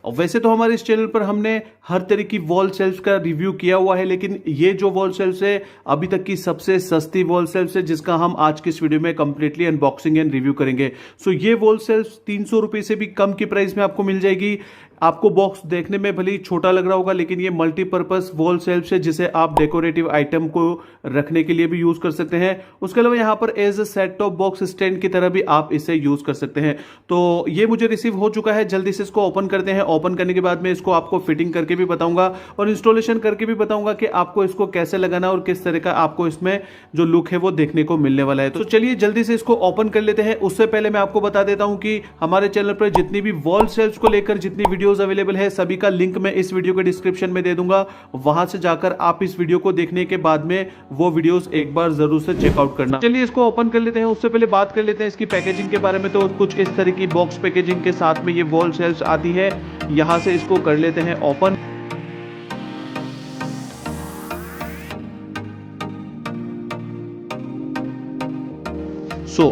और वैसे तो हमारे इस चैनल पर हमने हर तरह की वॉल शेल्फ का रिव्यू किया हुआ है, लेकिन ये जो वॉल शेल्फ है अभी तक की सबसे सस्ती वॉल शेल्फ है, जिसका हम आज की इस वीडियो में कंप्लीटली अनबॉक्सिंग एंड रिव्यू करेंगे। सो ये वॉल शेल्फ 300 रुपए से भी कम की प्राइस में आपको मिल जाएगी। आपको बॉक्स देखने में भले ही छोटा लग रहा होगा, लेकिन ये मल्टीपर्पज वॉल शेल्फ है, जिसे आप डेकोरेटिव आइटम को रखने के लिए भी यूज कर सकते हैं। उसके अलावा यहाँ पर as a set top box stand की तरह भी आप इसे यूज कर सकते हैं। तो ये मुझे रिसीव हो चुका है, जल्दी से इसको ओपन करते हैं। ओपन करने के बाद में इसको आपको फिटिंग करके भी बताऊंगा और इंस्टॉलेशन करके भी बताऊंगा कि आपको इसको कैसे लगाना और किस तरह का आपको इसमें जो लुक है वो देखने को मिलने वाला है। तो चलिए जल्दी से इसको ओपन कर लेते हैं। उससे पहले मैं आपको बता देता हूं कि हमारे चैनल पर जितनी भी वॉल शेल्फ को लेकर जितनी वीडियोस अवेलेबल है, सभी का लिंक मैं इस वीडियो के डिस्क्रिप्शन में दे दूंगा। वहां से जाकर आप इस वीडियो को देखने के बाद में वो वीडियोस एक बार जरूर से चेकआउट करना। चलिए इसको ओपन कर लेते हैं। उससे पहले बात कर लेते हैं इसकी पैकेजिंग के बारे में। तो कुछ इस तरह की बॉक्स पैकेजिंग के साथ में ये वॉल शेल्फ आती है। यहां से इसको कर लेते हैं ओपन।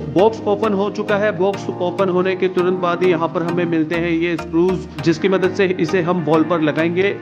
बॉक्स ओपन हो चुका है। बॉक्स ओपन होने के तुरंत बाद ही यहाँ पर हमें मिलते हैं ये स्क्रूज, जिसकी मदद से इसे हम वॉल पर लगाएंगे।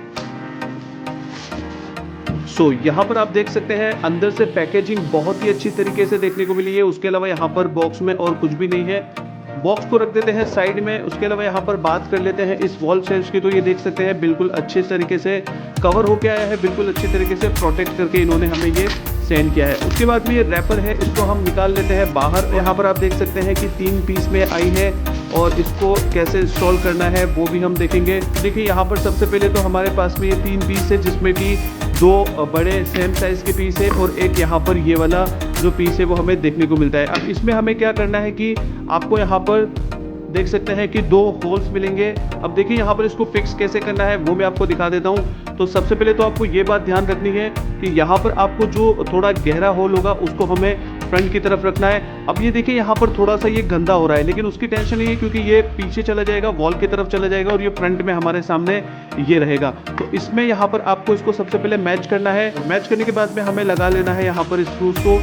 यहाँ पर आप देख सकते हैं अंदर से पैकेजिंग बहुत ही अच्छी तरीके से देखने को मिली है। उसके अलावा यहाँ पर बॉक्स में और कुछ भी नहीं है। बॉक्स को रख देते हैं साइड में। उसके अलावा यहाँ पर बात कर लेते हैं इस वॉल शेल्फ की। तो ये देख सकते हैं बिल्कुल अच्छे तरीके से कवर होके आया है, बिल्कुल अच्छी तरीके से प्रोटेक्ट करके इन्होंने हमें ये सेंड किया है। उसके बाद में ये रैपर है, इसको हम निकाल लेते हैं बाहर। यहाँ पर आप देख सकते हैं कि 3 पीस में आई है और इसको कैसे इंस्टॉल करना है वो भी हम देखेंगे। देखिए यहाँ पर सबसे पहले तो हमारे पास में ये 3 पीस है, जिसमें कि 2 बड़े सेम साइज के पीस है और एक यहाँ पर ये वाला जो पीस है वो हमें देखने को मिलता है। अब इसमें हमें क्या करना है कि आपको यहाँ पर देख सकते हैं कि 2 होल्स मिलेंगे। अब देखिए यहाँ पर इसको फिक्स कैसे करना है वो मैं आपको दिखा देता हूँ। तो सबसे पहले तो आपको ये बात ध्यान रखनी है कि यहाँ पर आपको जो थोड़ा गहरा होल होगा उसको हमें फ्रंट की तरफ रखना है। अब ये देखिए यहाँ पर थोड़ा सा ये गंदा हो रहा है, लेकिन उसकी टेंशन नहीं है क्योंकि ये पीछे चला जाएगा, वॉल की तरफ चला जाएगा और ये फ्रंट में हमारे सामने ये रहेगा। तो इसमें यहाँ पर आपको इसको सबसे पहले मैच करना है। मैच करने के बाद में हमें लगा लेना है, यहाँ पर स्क्रूज को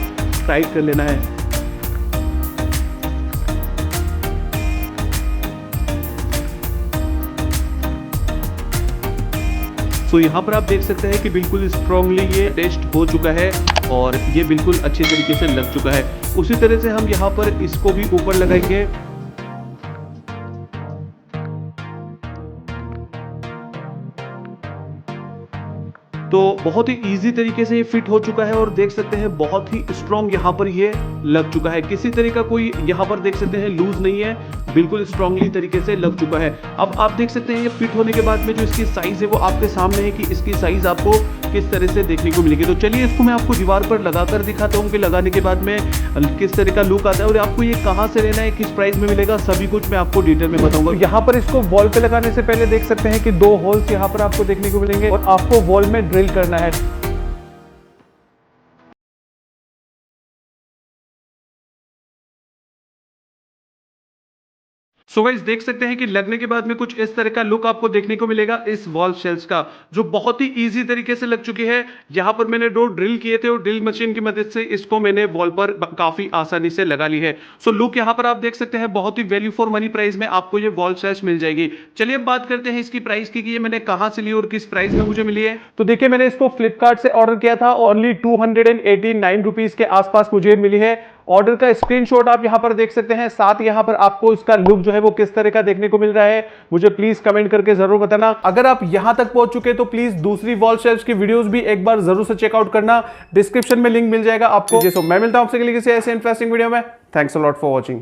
टाइट कर लेना है। तो यहाँ पर आप देख सकते हैं कि बिल्कुल स्ट्रांगली ये टेस्ट हो चुका है और ये बिल्कुल अच्छे तरीके से लग चुका है। उसी तरह से हम यहाँ पर इसको भी ऊपर लगाएंगे। तो बहुत ही इजी तरीके से ये फिट हो चुका है और देख सकते हैं बहुत ही स्ट्रॉन्ग यहाँ पर ये लग चुका है। किसी तरह का कोई यहाँ पर देख सकते हैं लूज नहीं है, बिल्कुल स्ट्रांगली तरीके से लग चुका है। अब आप देख सकते हैं ये फिट होने के बाद में जो इसकी साइज है वो आपके सामने है कि इसकी साइज आपको किस तरह से देखने को मिलेगी। तो चलिए इसको मैं आपको दीवार पर लगाकर दिखाता हूँ कि लगाने के बाद में किस तरह का लुक आता है और आपको ये कहाँ से लेना है, किस प्राइस में मिलेगा, सभी कुछ मैं आपको डिटेल में बताऊंगा। यहाँ पर इसको वॉल पे लगाने से पहले देख सकते हैं कि 2 होल्स यहाँ पर आपको देखने को मिलेंगे और आपको वॉल में ड्रिल करना है। सो गाइस देख सकते हैं कि लगने के बाद में कुछ इस तरह का लुक आपको देखने को मिलेगा इस वॉल शेल्फ का, जो बहुत ही इजी तरीके से लग चुकी है। यहाँ पर मैंने 2 ड्रिल किए थे और ड्रिल मशीन की मदद से इसको मैंने वॉल पर काफी आसानी से लगा ली है। सो लुक यहाँ पर आप देख सकते हैं बहुत ही वैल्यू फॉर मनी प्राइस में आपको ये वॉल शेल्फ मिल जाएगी। चलिए अब बात करते हैं इसकी प्राइस की कि ये मैंने कहाँ से ली और किस प्राइस में मुझे मिली है। तो देखिए मैंने इसको फ्लिपकार्ट से ऑर्डर किया था, ओनली 289 रुपीज के आसपास मुझे मिली है। ऑर्डर का स्क्रीनशॉट आप यहां पर देख सकते हैं। साथ यहां पर आपको इसका लुक जो है वो किस तरह का देखने को मिल रहा है मुझे प्लीज कमेंट करके जरूर बताना। अगर आप यहां तक पहुंच चुके तो प्लीज दूसरी वॉल शेल्फ की वीडियोस भी एक बार जरूर से चेकआउट करना, डिस्क्रिप्शन में लिंक मिल जाएगा आपको। मैं मिलता हूं आपसे किसी ऐसे इंटरेस्टिंग वीडियो में। Thanks a lot for watching.